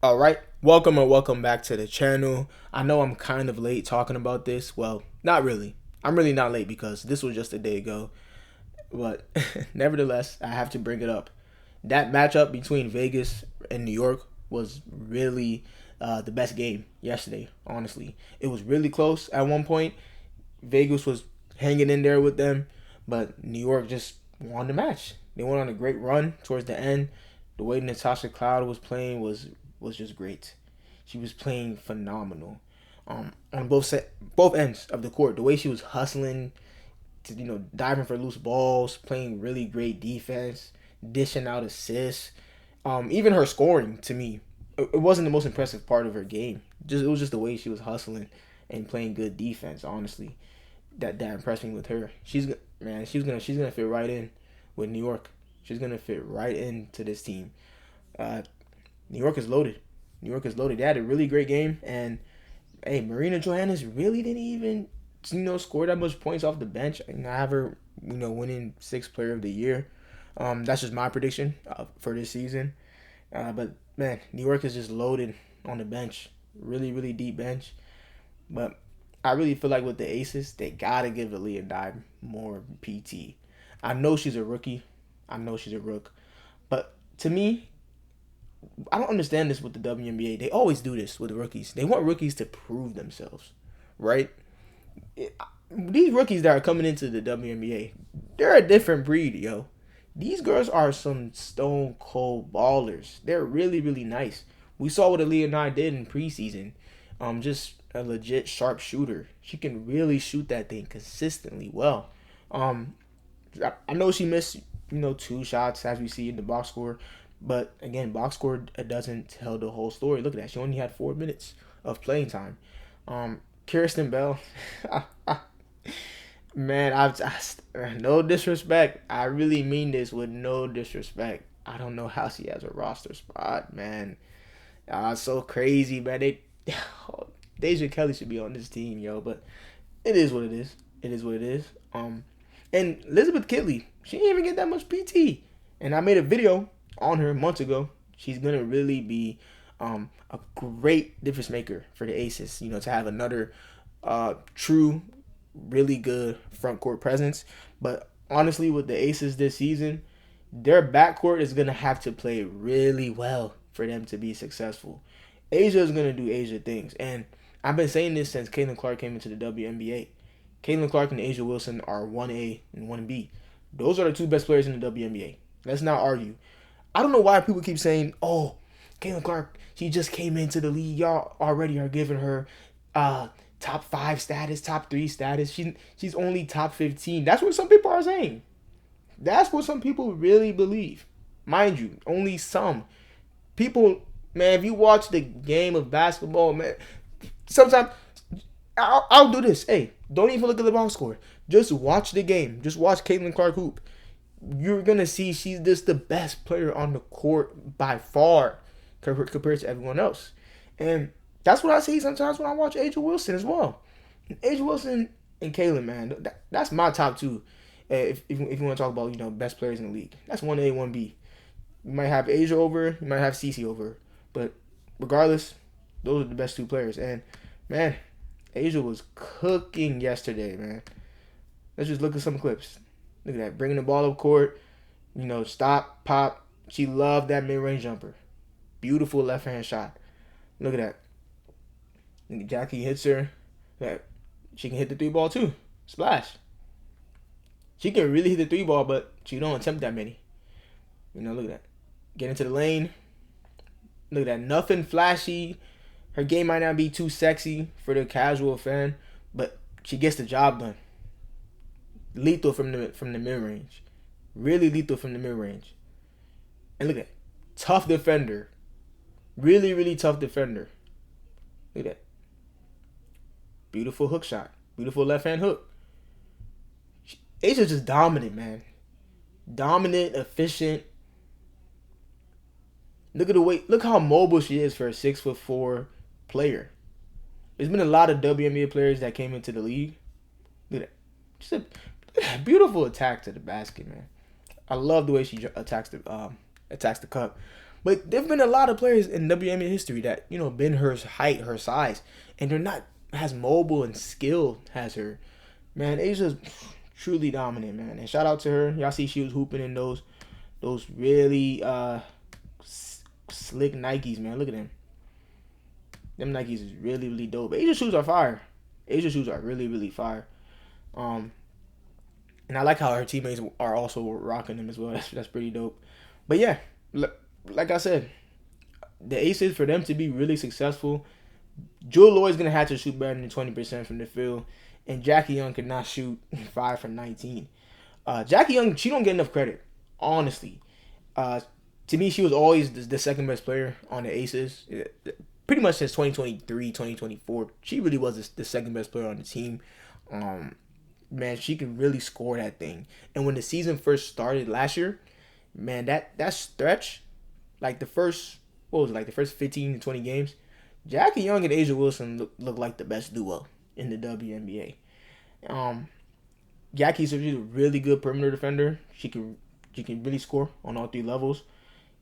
All right, welcome and welcome back to the channel. I know I'm kind of late talking about this. Well, not really. I'm really not late because this was just a day ago. But nevertheless, I have to bring it up. That matchup between Vegas and New York was really the best game yesterday, honestly. It was really close at one point. Vegas was hanging in there with them, but New York just won the match. They went on a great run towards the end. The way Natasha Cloud was playing was just great. She was playing phenomenal. On both ends of the court, the way she was hustling, diving for loose balls, playing really great defense, dishing out assists. Even her scoring to me, it wasn't the most impressive part of her game. It was just the way she was hustling and playing good defense. Honestly, that impressed me with her. She's gonna fit right in with New York. She's gonna fit right into this team. Uh, New York is loaded. New York is loaded. They had a really great game, and hey, Marina Johannes really didn't even score that much points off the bench. And I have her winning sixth player of the year. That's just my prediction for this season. But man, New York is just loaded on the bench, really really deep bench. But I really feel like with the Aces, they gotta give Aaliyah Dye more PT. I know she's a rookie. I know she's a rook. But to me, I don't understand this with the WNBA. They always do this with the rookies. They want rookies to prove themselves, right? These rookies that are coming into the WNBA, they're a different breed, yo. These girls are some stone cold ballers. They're really, really nice. We saw what Aaliyah Nye did in preseason. Just a legit sharp shooter. She can really shoot that thing consistently well. Um, I know she missed, two shots as we see in the box score. But again, box score doesn't tell the whole story. Look at that. She only had 4 minutes of playing time. Kirsten Bell, man, no disrespect. I really mean this with no disrespect. I don't know how she has a roster spot, man. So crazy, man. Deja Kelly should be on this team, yo. But it is what it is. It is what it is. And Elizabeth Kitley, she didn't even get that much PT. And I made a video on her months ago. She's gonna really be a great difference maker for the Aces. To have another true, really good front court presence. But honestly, with the Aces this season, their backcourt is gonna have to play really well for them to be successful. Asia is gonna do Asia things, and I've been saying this since Caitlin Clark came into the WNBA. Caitlin Clark and Asia Wilson are 1A and 1B. Those are the two best players in the WNBA. Let's not argue. I don't know why people keep saying, "Oh, Caitlin Clark, she just came into the league. Y'all already are giving her top 5 status, top 3 status. She's only top 15." That's what some people are saying. That's what some people really believe. Mind you, only some people. Man, if you watch the game of basketball, man, sometimes I'll do this. Hey, don't even look at the box score. Just watch the game. Just watch Caitlin Clark hoop. You're gonna see she's just the best player on the court by far compared to everyone else. And that's what I see sometimes when I watch Asia Wilson as well. Asia Wilson and Kaylin, man, that's my top two. If you want to talk about best players in the league, that's 1A, 1B. You might have Asia over, you might have Cece over, but regardless, those are the best two players. And man, Asia was cooking yesterday, man. Let's just look at some clips. Look at that, bringing the ball up court, stop, pop. She loved that mid-range jumper. Beautiful left-hand shot. Look at that. Jackie hits her. Yeah, she can hit the 3 ball too. Splash. She can really hit the 3 ball, but she don't attempt that many. Look at that. Get into the lane. Look at that. Nothing flashy. Her game might not be too sexy for the casual fan, but she gets the job done. Lethal from the mid range, really lethal from the mid range. And look at that, tough defender, really really tough defender. Look at that, beautiful hook shot, beautiful left hand hook. Asia's just dominant, man, dominant, efficient. Look at the way, look how mobile she is for a 6'4" player. There's been a lot of WNBA players that came into the league. Look at that, just a beautiful attack to the basket, man. I love the way she attacks the cup. But there've been a lot of players in WNBA history that been her height, her size, and they're not as mobile and skilled as her. Man, Asia's truly dominant, man. And shout out to her. Y'all see she was hooping in those really slick Nikes, man. Look at them. Them Nikes is really, really dope. Asia shoes are fire. Asia shoes are really, really fire. Um, and I like how her teammates are also rocking them as well. That's pretty dope. But yeah, like I said, the Aces, for them to be really successful, Jewel Lloyd's gonna have to shoot better than 20% from the field, and Jackie Young could not shoot 5 from 19. Jackie Young, she don't get enough credit, honestly. Uh, to me, she was always the second best player on the Aces. Pretty much since 2023, 2024, she really was the second best player on the team. Man, she can really score that thing. And when the season first started last year, man, that stretch, like the first, what was it, like the first 15 to 20 games, Jackie Young and Asia Wilson look like the best duo in the WNBA. Jackie's a really good perimeter defender. She can really score on all three levels.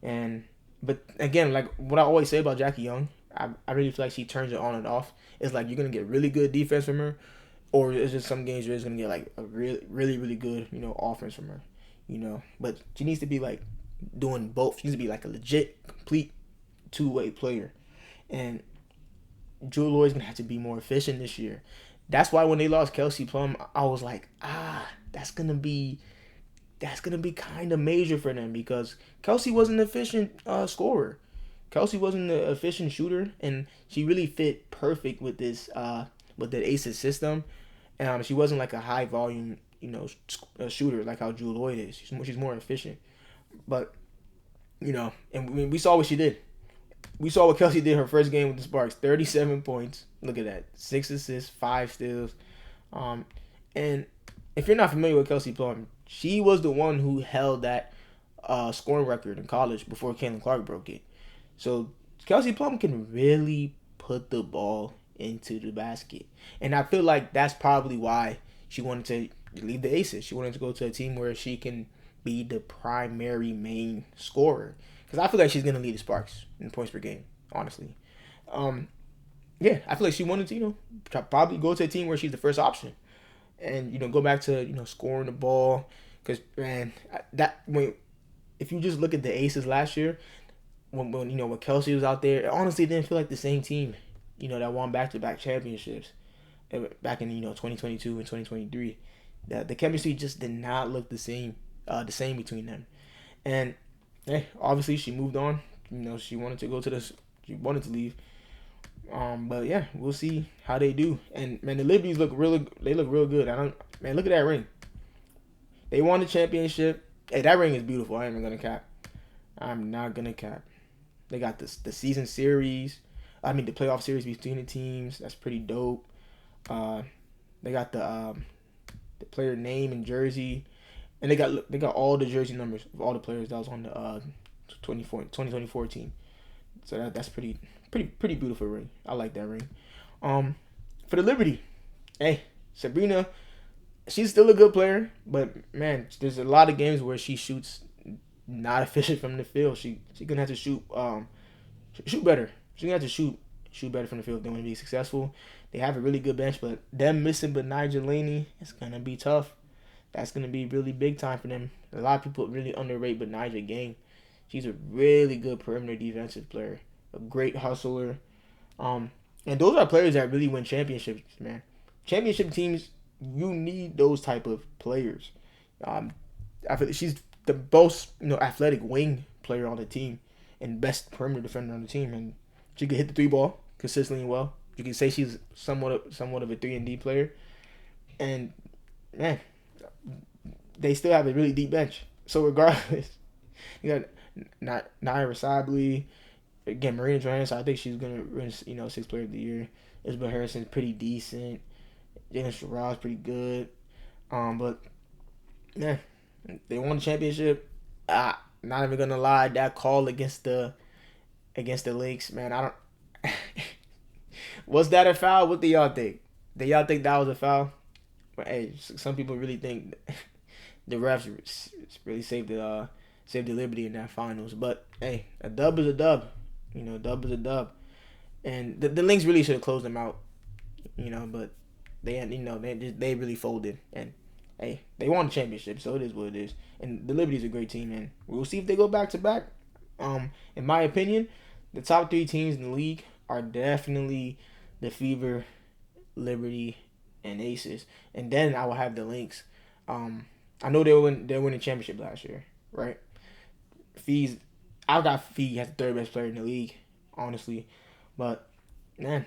And but again, like what I always say about Jackie Young, I really feel like she turns it on and off. It's like you're gonna get really good defense from her, or it's just some games you're just gonna get like a really good offense from her. But she needs to be like doing both. She needs to be like a legit, complete two-way player. And Jewel Lloyd's gonna have to be more efficient this year. That's why when they lost Kelsey Plum, I was like, that's gonna be kind of major for them because Kelsey wasn't an efficient scorer. Kelsey wasn't an efficient shooter, and she really fit perfect with this with the Aces system. She wasn't like a high volume shooter like how Jewel Lloyd is. She's more efficient, but and we saw what she did. We saw what Kelsey did her first game with the Sparks. 37 points. Look at that. 6 assists, 5 steals. And if you're not familiar with Kelsey Plum, she was the one who held that scoring record in college before Caitlin Clark broke it. So Kelsey Plum can really put the ball into the basket. And I feel like that's probably why she wanted to leave the Aces. She wanted to go to a team where she can be the primary main scorer. Because I feel like she's going to lead the Sparks in points per game, honestly. Yeah, I feel like she wanted to, probably go to a team where she's the first option. And, go back to, scoring the ball. Because, man, if you just look at the Aces last year, when Kelsey was out there, it honestly didn't feel like the same team, that won back-to-back championships back in, 2022 and 2023. The chemistry just did not look the same between them. And hey, obviously she moved on. She wanted to leave. But yeah, we'll see how they do. And man, the Liberties look real good. Man, look at that ring. They won the championship. Hey, that ring is beautiful. I ain't even gonna cap. I'm not gonna cap. They got the season series. The playoff series between the teams. That's pretty dope. They got the player name and jersey. And they got all the jersey numbers of all the players that was on the 2024 team. So that's pretty beautiful ring. I like that ring. For the Liberty, hey, Sabrina, she's still a good player, but man, there's a lot of games where she shoots not efficient from the field. She's gonna have to shoot better. She's gonna have to shoot better from the field if they want to be successful. They have a really good bench, but them missing Benijah Laney, it's gonna be tough. That's going to be really big time for them. A lot of people really underrate Benijah Gang. She's a really good perimeter defensive player. A great hustler. And those are players that really win championships, man. Championship teams, you need those type of players. I feel like she's the most athletic wing player on the team and best perimeter defender on the team. And she can hit the 3-ball consistently and well. You can say she's somewhat of a 3-and-D player. And, man, they still have a really deep bench. So regardless, you got Naira Sibley, again, Marina Johansson. I think she's gonna win, 6th Player of the Year. Isabel Harrison's pretty decent. Jalen Sherrod's pretty good. But yeah, they won the championship. Not even gonna lie, that call against the Lakes, man. I don't. Was that a foul? What do y'all think? Do y'all think that was a foul? But hey, some people really think the refs really saved save the Liberty in that finals. But hey, a dub is a dub. A dub is a dub. And the Lynx really should have closed them out. But they really folded. And hey, they won the championship, so it is what it is. And the Liberty's a great team, and we'll see if they go back to back. In my opinion, the top 3 teams in the league are definitely the Fever, Liberty, and Aces. And then I will have the Lynx. I know they win the championship last year, right? I got Fee as the 3rd best player in the league, honestly. But man,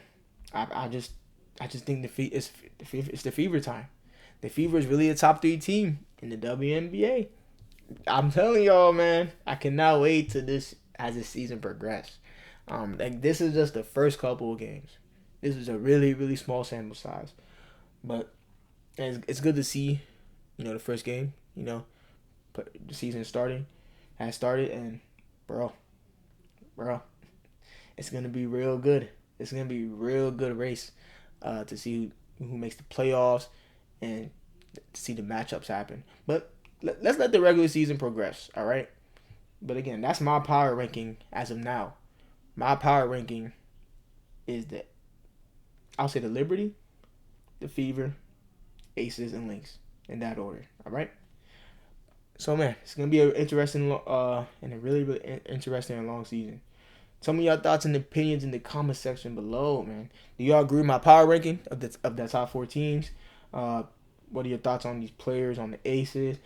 I just think it's the Fever time. The Fever is really a top 3 team in the WNBA. I'm telling y'all, man, I cannot wait to this as the season progresses. This is just the first couple of games. This is a really, really small sample size, but it's good to see, the first game, the season has started, and bro, it's gonna be real good. It's gonna be a real good race, to see who makes the playoffs and to see the matchups happen. But let's let the regular season progress, all right? But again, that's my power ranking as of now. My power ranking is that I'll say the Liberty, the Fever, Aces, and Lynx in that order. All right. So man, it's gonna be an interesting and a really, really interesting and long season. Tell me your thoughts and opinions in the comment section below, man. Do y'all agree with my power ranking of the top 4 teams? What are your thoughts on these players on the Aces?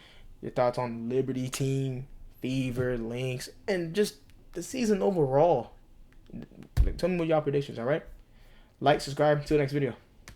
Your thoughts on the Liberty team, Fever, Lynx, and just the season overall? Tell me what y'all predictions. All right. Like, subscribe. Until next video.